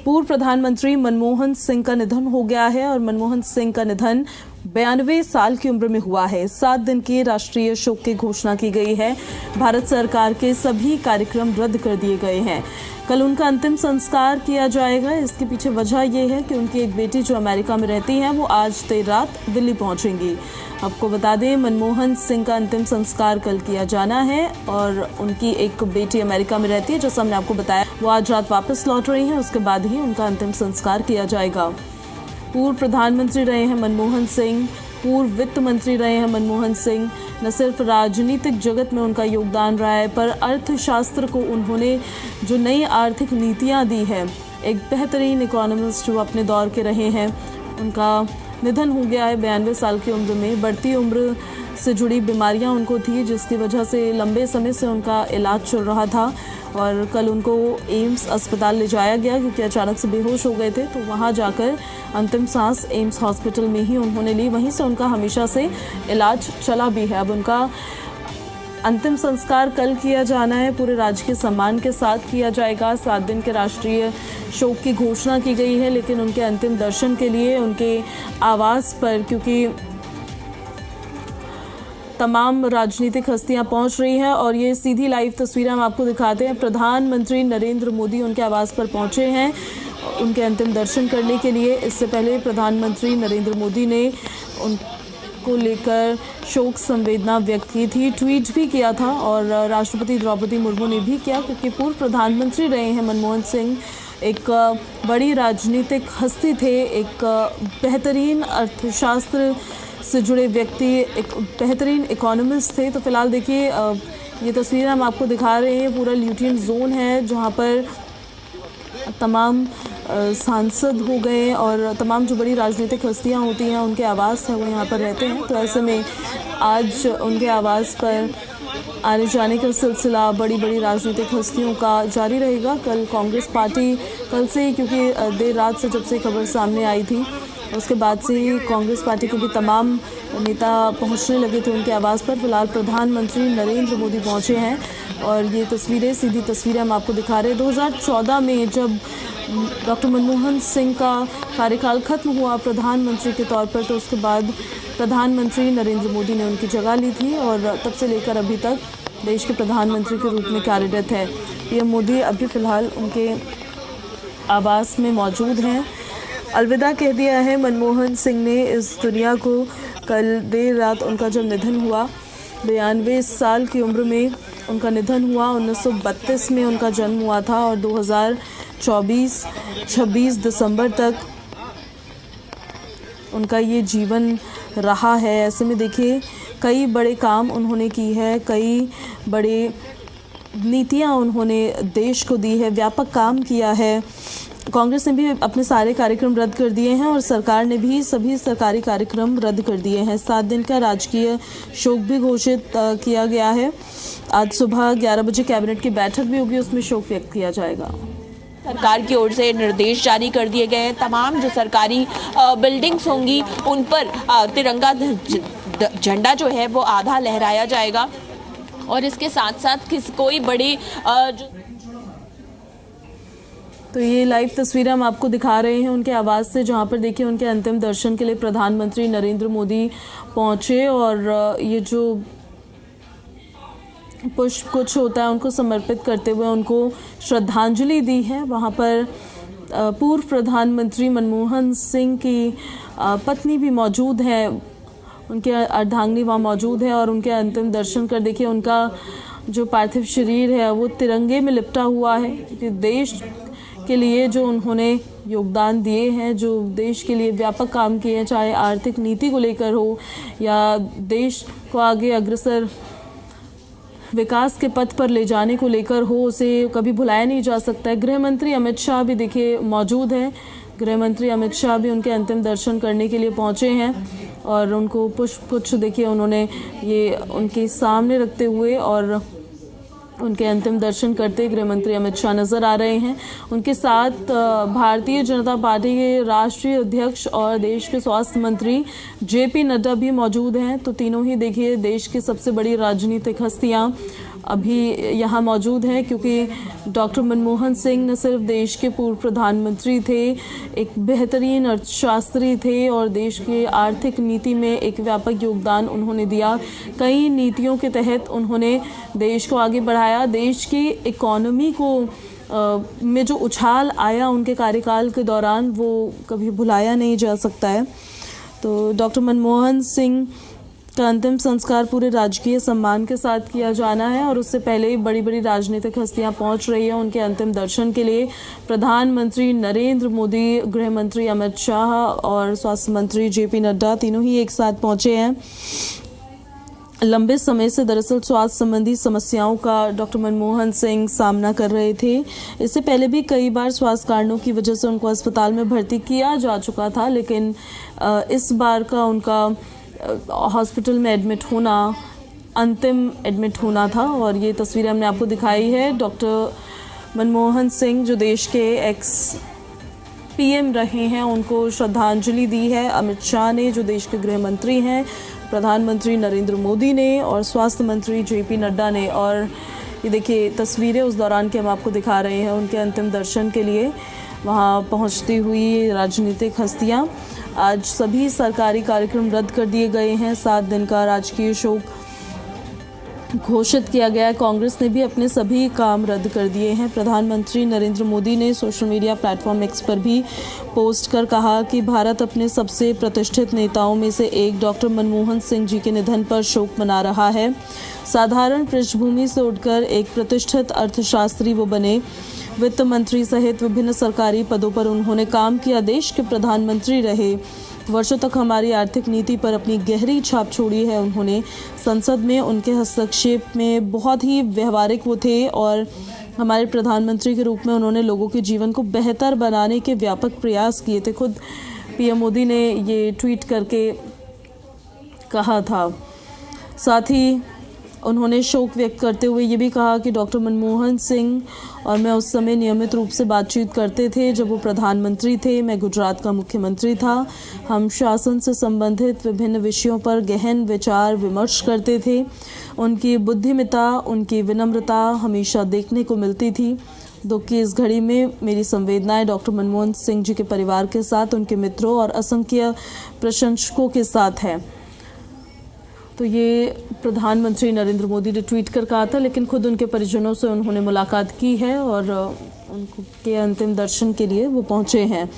पूर्व प्रधानमंत्री मनमोहन सिंह का निधन हो गया है और मनमोहन सिंह का निधन 92 साल की उम्र में हुआ है। 7 दिन के राष्ट्रीय शोक की घोषणा की गई है। भारत सरकार के सभी कार्यक्रम रद्द कर दिए गए हैं। कल उनका अंतिम संस्कार किया जाएगा। इसके पीछे वजह यह है कि उनकी एक बेटी जो अमेरिका में रहती हैं वो आज देर रात दिल्ली पहुंचेंगी। आपको बता दें, मनमोहन सिंह का अंतिम संस्कार कल किया जाना है और उनकी एक बेटी अमेरिका में रहती है, जैसा हमने आपको बताया। वो आज रात वापस लौट रही हैं, उसके बाद ही उनका अंतिम संस्कार किया जाएगा। पूर्व प्रधानमंत्री रहे हैं मनमोहन सिंह, पूर्व वित्त मंत्री रहे हैं मनमोहन सिंह। न सिर्फ राजनीतिक जगत में उनका योगदान रहा है, पर अर्थशास्त्र को उन्होंने जो नई आर्थिक नीतियां दी है, एक बेहतरीन इकोनॉमिस्ट जो अपने दौर के रहे हैं। उनका निधन हो गया है 92 साल की उम्र में। बढ़ती उम्र से जुड़ी बीमारियां उनको थी, जिसकी वजह से लंबे समय से उनका इलाज चल रहा था और कल उनको एम्स अस्पताल ले जाया गया क्योंकि अचानक से बेहोश हो गए थे। तो वहां जाकर अंतिम सांस एम्स हॉस्पिटल में ही उन्होंने ली। वहीं से उनका हमेशा से इलाज चला भी है। अब उनका अंतिम संस्कार कल किया जाना है, पूरे राजकीय सम्मान के साथ किया जाएगा। 7 दिन के राष्ट्रीय शोक की घोषणा की गई है, लेकिन उनके अंतिम दर्शन के लिए उनके आवास पर, क्योंकि तमाम राजनीतिक हस्तियां पहुंच रही हैं और ये सीधी लाइव तस्वीरें हम आपको दिखाते हैं। प्रधानमंत्री नरेंद्र मोदी उनके आवास पर पहुंचे हैं उनके अंतिम दर्शन करने के लिए। इससे पहले प्रधानमंत्री नरेंद्र मोदी ने उनको लेकर शोक संवेदना व्यक्त की थी, ट्वीट भी किया था और राष्ट्रपति द्रौपदी मुर्मू ने भी किया, क्योंकि पूर्व प्रधानमंत्री रहे हैं मनमोहन सिंह। एक बड़ी राजनीतिक हस्ती थे, एक बेहतरीन अर्थशास्त्र से जुड़े व्यक्ति, एक बेहतरीन इकोनॉमिस्ट थे। तो फिलहाल देखिए, ये तस्वीरें हम आपको दिखा रहे हैं। पूरा ल्यूटियन जोन है जहां पर तमाम सांसद हो गए और तमाम जो बड़ी राजनीतिक हस्तियां होती हैं उनके आवास है, वो यहाँ पर रहते हैं। तो ऐसे में आज उनके आवास पर आने जाने का सिलसिला बड़ी बड़ी राजनीतिक हस्तियों का जारी रहेगा। कल कांग्रेस पार्टी, कल से ही, क्योंकि देर रात से जब से खबर सामने आई थी उसके बाद से ही कांग्रेस पार्टी के भी तमाम नेता पहुंचने लगे थे उनके आवास पर। फिलहाल प्रधानमंत्री नरेंद्र मोदी पहुंचे हैं और ये तस्वीरें, सीधी तस्वीरें हम आपको दिखा रहे हैं। 2014 में जब डॉक्टर मनमोहन सिंह का कार्यकाल खत्म हुआ प्रधानमंत्री के तौर पर, तो उसके बाद प्रधानमंत्री नरेंद्र मोदी ने उनकी जगह ली थी और तब से लेकर अभी तक देश के प्रधानमंत्री के रूप में कार्यरत है। पीएम मोदी अभी फ़िलहाल उनके आवास में मौजूद हैं। अलविदा कह दिया है मनमोहन सिंह ने इस दुनिया को। कल देर रात उनका जब निधन हुआ, 92 साल की उम्र में उनका निधन हुआ। 1932 में उनका जन्म हुआ था और 2024 26 दिसंबर तक उनका ये जीवन रहा है। ऐसे में देखिए, कई बड़े काम उन्होंने की है, कई बड़े नीतियाँ उन्होंने देश को दी है, व्यापक काम किया है। कांग्रेस ने भी अपने सारे कार्यक्रम रद्द कर दिए हैं और सरकार ने भी सभी सरकारी कार्यक्रम रद्द कर दिए हैं। 7 दिन का राजकीय शोक भी घोषित किया गया है। आज सुबह 11 बजे कैबिनेट की बैठक भी होगी, उसमें शोक व्यक्त किया जाएगा। सरकार की ओर से निर्देश जारी कर दिए गए हैं। तमाम जो सरकारी बिल्डिंग्स होंगी उन पर तिरंगा झंडा जो है वो आधा लहराया जाएगा और इसके साथ साथ कोई बड़ी तो ये लाइव तस्वीरें हम आपको दिखा रहे हैं उनके आवास से, जहां पर देखिए उनके अंतिम दर्शन के लिए प्रधानमंत्री नरेंद्र मोदी पहुंचे और ये जो पुष्प कुछ होता है उनको समर्पित करते हुए उनको श्रद्धांजलि दी है। वहां पर पूर्व प्रधानमंत्री मनमोहन सिंह की पत्नी भी मौजूद है, उनके अर्धांगिनी वहाँ मौजूद है और उनके अंतिम दर्शन कर देखिए उनका जो पार्थिव शरीर है वो तिरंगे में लिपटा हुआ है, क्योंकि देश के लिए जो उन्होंने योगदान दिए हैं, जो देश के लिए व्यापक काम किए हैं, चाहे आर्थिक नीति को लेकर हो या देश को आगे अग्रसर विकास के पथ पर ले जाने को लेकर हो, उसे कभी भुलाया नहीं जा सकता है। गृह मंत्री अमित शाह भी देखिए मौजूद हैं। गृह मंत्री अमित शाह भी उनके अंतिम दर्शन करने के लिए पहुंचे हैं और उनको पुष्प कुछ देखिए उन्होंने ये उनके सामने रखते हुए और उनके अंतिम दर्शन करते गृह मंत्री अमित शाह नजर आ रहे हैं। उनके साथ भारतीय जनता पार्टी के राष्ट्रीय अध्यक्ष और देश के स्वास्थ्य मंत्री जेपी नड्डा भी मौजूद हैं। तो तीनों ही देखिए देश की सबसे बड़ी राजनीतिक हस्तियां अभी यहाँ मौजूद हैं, क्योंकि डॉक्टर मनमोहन सिंह न सिर्फ देश के पूर्व प्रधानमंत्री थे, एक बेहतरीन अर्थशास्त्री थे और देश की आर्थिक नीति में एक व्यापक योगदान उन्होंने दिया। कई नीतियों के तहत उन्होंने देश को आगे बढ़ाया। देश की इकोनॉमी को में जो उछाल आया उनके कार्यकाल के दौरान, वो कभी भुलाया नहीं जा सकता है। तो डॉक्टर मनमोहन सिंह का अंतिम संस्कार पूरे राजकीय सम्मान के साथ किया जाना है और उससे पहले ही बड़ी बड़ी राजनीतिक हस्तियां पहुंच रही हैं उनके अंतिम दर्शन के लिए। प्रधानमंत्री नरेंद्र मोदी, गृह मंत्री अमित शाह और स्वास्थ्य मंत्री जेपी नड्डा तीनों ही एक साथ पहुंचे हैं। लंबे समय से दरअसल स्वास्थ्य संबंधी समस्याओं का डॉक्टर मनमोहन सिंह सामना कर रहे थे। इससे पहले भी कई बार स्वास्थ्य कारणों की वजह से उनको अस्पताल में भर्ती किया जा चुका था, लेकिन इस बार का उनका हॉस्पिटल में एडमिट होना अंतिम एडमिट होना था। और ये तस्वीरें हमने आपको दिखाई है। डॉक्टर मनमोहन सिंह जो देश के एक्स पीएम रहे हैं, उनको श्रद्धांजलि दी है अमित शाह ने, जो देश के गृह मंत्री हैं, प्रधानमंत्री नरेंद्र मोदी ने और स्वास्थ्य मंत्री जेपी नड्डा ने। और ये देखिए तस्वीरें उस दौरान की हम आपको दिखा रहे हैं, उनके अंतिम दर्शन के लिए वहाँ पहुँचती हुई राजनीतिक हस्तियाँ। आज सभी सरकारी कार्यक्रम रद्द कर दिए गए हैं। 7 दिन का राजकीय शोक घोषित किया गया है। कांग्रेस ने भी अपने सभी काम रद्द कर दिए हैं। प्रधानमंत्री नरेंद्र मोदी ने सोशल मीडिया प्लेटफॉर्म एक्स पर भी पोस्ट कर कहा कि भारत अपने सबसे प्रतिष्ठित नेताओं में से एक डॉक्टर मनमोहन सिंह जी के निधन पर शोक मना रहा है। साधारण पृष्ठभूमि से उठकर एक प्रतिष्ठित अर्थशास्त्री वो बने। वित्त मंत्री सहित विभिन्न सरकारी पदों पर उन्होंने काम किया। देश के प्रधानमंत्री रहे। वर्षों तक हमारी आर्थिक नीति पर अपनी गहरी छाप छोड़ी है उन्होंने। संसद में उनके हस्तक्षेप में बहुत ही व्यवहारिक वो थे और हमारे प्रधानमंत्री के रूप में उन्होंने लोगों के जीवन को बेहतर बनाने के व्यापक प्रयास किए थे। खुद पीएम मोदी ने ये ट्वीट करके कहा था। साथ ही उन्होंने शोक व्यक्त करते हुए ये भी कहा कि डॉक्टर मनमोहन सिंह और मैं उस समय नियमित रूप से बातचीत करते थे जब वो प्रधानमंत्री थे। मैं गुजरात का मुख्यमंत्री था। हम शासन से संबंधित विभिन्न विषयों पर गहन विचार विमर्श करते थे। उनकी बुद्धिमत्ता, उनकी विनम्रता हमेशा देखने को मिलती थी। दुख की इस घड़ी में मेरी संवेदनाएं डॉक्टर मनमोहन सिंह जी के परिवार के साथ, उनके मित्रों और असंख्य प्रशंसकों के साथ है। तो ये प्रधानमंत्री नरेंद्र मोदी ने ट्वीट कर कहा था, लेकिन खुद उनके परिजनों से उन्होंने मुलाकात की है और उनके अंतिम दर्शन के लिए वो पहुंचे हैं।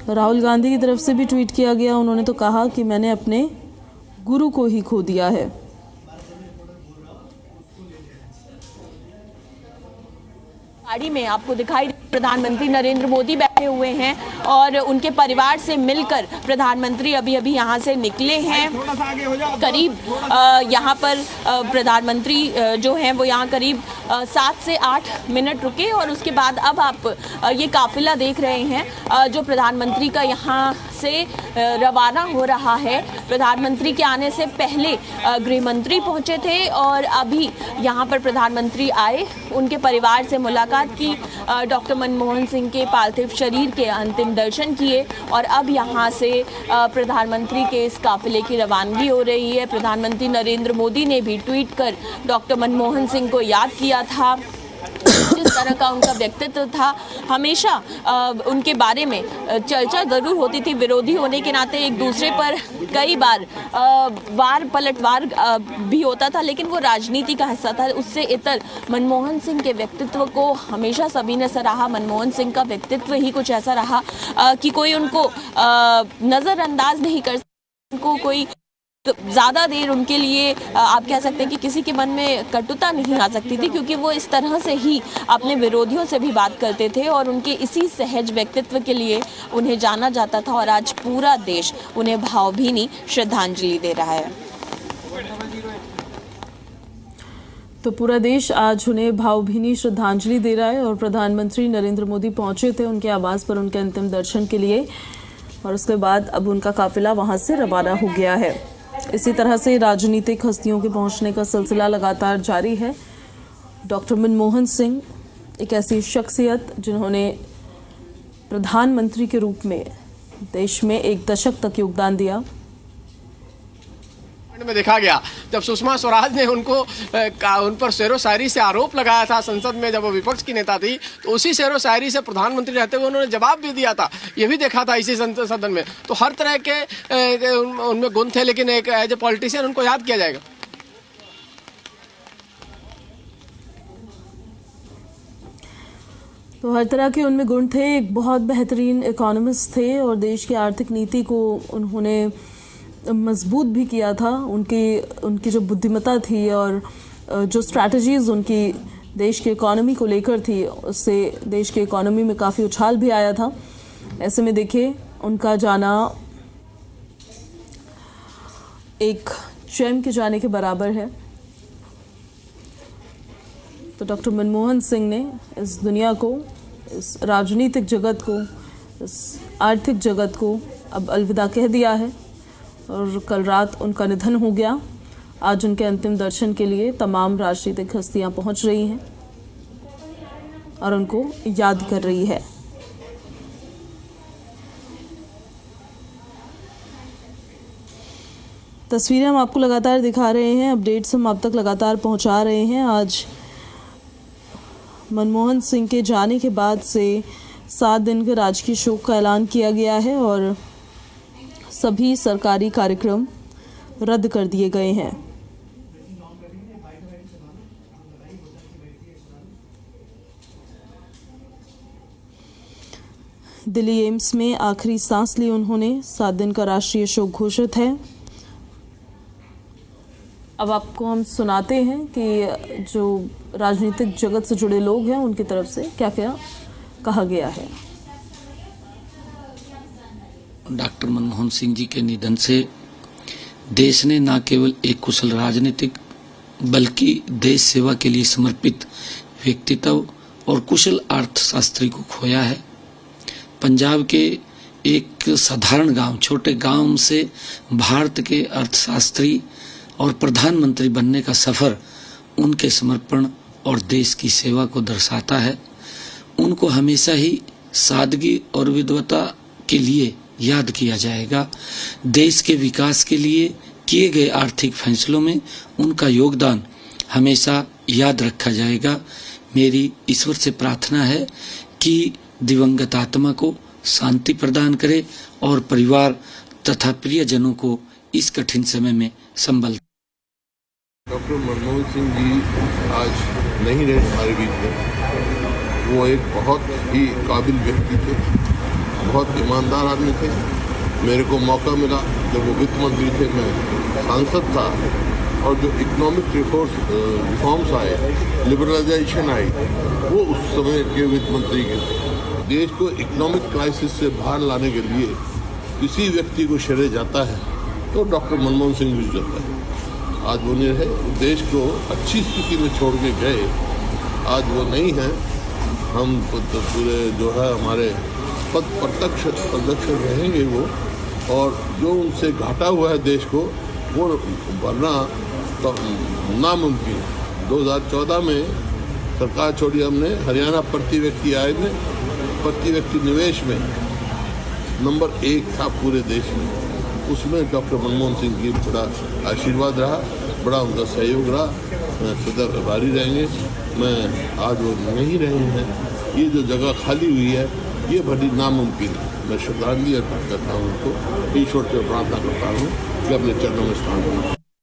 राहुल गांधी की तरफ से भी ट्वीट किया गया। उन्होंने तो कहा कि मैंने अपने गुरु को ही खो दिया है। गाड़ी में आपको दिखाई प्रधानमंत्री नरेंद्र मोदी बैठे हुए हैं और उनके परिवार से मिलकर प्रधानमंत्री अभी अभी यहाँ से निकले हैं। करीब यहाँ पर प्रधानमंत्री जो हैं वो यहाँ करीब 7 से 8 मिनट रुके और उसके बाद अब आप ये काफिला देख रहे हैं जो प्रधानमंत्री का यहाँ से रवाना हो रहा है। प्रधानमंत्री के आने से पहले गृह मंत्री पहुँचे थे और अभी यहाँ पर प्रधानमंत्री आए, उनके परिवार से मुलाकात की, डॉक्टर मनमोहन सिंह के पार्थिव शरीर के अंतिम दर्शन किए और अब यहाँ से प्रधानमंत्री के इस काफिले की रवानगी हो रही है। प्रधानमंत्री नरेंद्र मोदी ने भी ट्वीट कर डॉक्टर मनमोहन सिंह को याद किया था। जिस तरह का उनका व्यक्तित्व था, हमेशा उनके बारे में चर्चा ज़रूर होती थी। विरोधी होने के नाते एक दूसरे पर कई बार वार पलटवार भी होता था, लेकिन वो राजनीति का हिस्सा था। उससे इतर मनमोहन सिंह के व्यक्तित्व को हमेशा सभी ने सराहा। मनमोहन सिंह का व्यक्तित्व ही कुछ ऐसा रहा कि कोई उनको नज़रअंदाज नहीं कर सकता, उनको कोई ज़्यादा देर उनके लिए आप कह सकते हैं कि किसी के मन में कटुता नहीं आ सकती थी, क्योंकि वो इस तरह से ही अपने विरोधियों से भी बात करते थे और उनके इसी सहज व्यक्तित्व के लिए उन्हें जाना जाता था। और आज पूरा देश उन्हें भावभीनी श्रद्धांजलि दे रहा है। तो पूरा देश आज उन्हें भावभीनी श्रद्धांजलि दे रहा है और प्रधानमंत्री नरेंद्र मोदी पहुंचे थे उनके आवास पर उनके अंतिम दर्शन के लिए और उसके बाद अब उनका काफिला वहां से रवाना हो गया है। इसी तरह से राजनीतिक हस्तियों के पहुंचने का सिलसिला लगातार जारी है। डॉक्टर मनमोहन सिंह एक ऐसी शख्सियत जिन्होंने प्रधानमंत्री के रूप में देश में 1 दशक तक योगदान दिया। में देखा गया जब सुषमा स्वराज ने उन पर शेरो शायरी से आरोप लगाया था संसद में, जब वो विपक्ष की नेता थी, तो उसी शेरो शायरी से प्रधानमंत्री रहते हुए उन्होंने जवाब भी दिया था। ये भी देखा था इसी सदन में। तो हर तरह के उनमें गुण थे, लेकिन एक एज ए पॉलिटिशियन उनको याद किया जाएगा। तो हर तरह के उनमें गुण थे। एक बहुत बेहतरीन इकोनॉमिस्ट थे और देश की आर्थिक नीति को उन्होंने मजबूत भी किया था। उनकी जो बुद्धिमत्ता थी और जो स्ट्रैटेजीज उनकी देश की इकोनॉमी को लेकर थी, उससे देश की इकोनॉमी में काफ़ी उछाल भी आया था। ऐसे में देखिए, उनका जाना एक चैम के जाने के बराबर है। तो डॉक्टर मनमोहन सिंह ने इस दुनिया को, इस राजनीतिक जगत को, इस आर्थिक जगत को अब अलविदा कह दिया है और कल रात उनका निधन हो गया। आज उनके अंतिम दर्शन के लिए तमाम राजनीतिक हस्तियां पहुंच रही हैं और उनको याद कर रही है। तस्वीरें हम आपको लगातार दिखा रहे हैं, अपडेट्स हम आप तक लगातार पहुंचा रहे हैं। आज मनमोहन सिंह के जाने के बाद से 7 दिन के राजकीय शोक का ऐलान किया गया है और सभी सरकारी कार्यक्रम रद्द कर दिए गए हैं। दिल्ली एम्स में आखिरी सांस ली उन्होंने। 7 दिन का राष्ट्रीय शोक घोषित है। अब आपको हम सुनाते हैं कि जो राजनीतिक जगत से जुड़े लोग हैं उनकी तरफ से क्या क्या कहा गया है। डॉक्टर मनमोहन सिंह जी के निधन से देश ने न केवल एक कुशल राजनीतिक बल्कि देश सेवा के लिए समर्पित व्यक्तित्व और कुशल अर्थशास्त्री को खोया है। पंजाब के एक साधारण गांव, छोटे गांव से भारत के अर्थशास्त्री और प्रधानमंत्री बनने का सफर उनके समर्पण और देश की सेवा को दर्शाता है। उनको हमेशा ही सादगी और विद्वता के लिए याद किया जाएगा। देश के विकास के लिए किए गए आर्थिक फैसलों में उनका योगदान हमेशा याद रखा जाएगा। मेरी ईश्वर से प्रार्थना है कि दिवंगत आत्मा को शांति प्रदान करे और परिवार तथा प्रियजनों को इस कठिन समय में संबल। डॉक्टर मनमोहन सिंह जी आज नहीं रहे हमारे बीच में। वो एक बहुत ही काबिल व्यक्ति थे, बहुत ईमानदार आदमी थे। मेरे को मौका मिला जब वो वित्त मंत्री थे, मैं सांसद था, और जो इकोनॉमिक रिफॉर्म्स आए, लिबरलाइजेशन आई, वो उस समय के वित्त मंत्री के थे। देश को इकोनॉमिक क्राइसिस से बाहर लाने के लिए किसी व्यक्ति को श्रेय जाता है तो डॉक्टर मनमोहन सिंह भी जाता है। आज वो नहीं रहे, देश को अच्छी स्थिति में छोड़ के गए। आज वो नहीं है। हम तो पूरे जो है हमारे पद प्रत्यक्ष रहेंगे वो, और जो उनसे घाटा हुआ है देश को वो भरना तो नामुमकिन है। 2014 में सरकार छोड़ी हमने, हरियाणा प्रति व्यक्ति आय में, प्रति व्यक्ति निवेश में नंबर 1 था पूरे देश में। उसमें डॉक्टर मनमोहन सिंह की बड़ा आशीर्वाद रहा, बड़ा उनका सहयोग रहा। सदा आभारी रहेंगे। मैं आज वो नहीं रहे हैं, ये जो जगह खाली हुई है ये बड़ी नामुमकिन है। मैं श्रद्धांजलि अर्पित करता हूँ उनको, ईश्वर से प्रार्थना करता हूँ कि अपने चरणों में स्थान दें।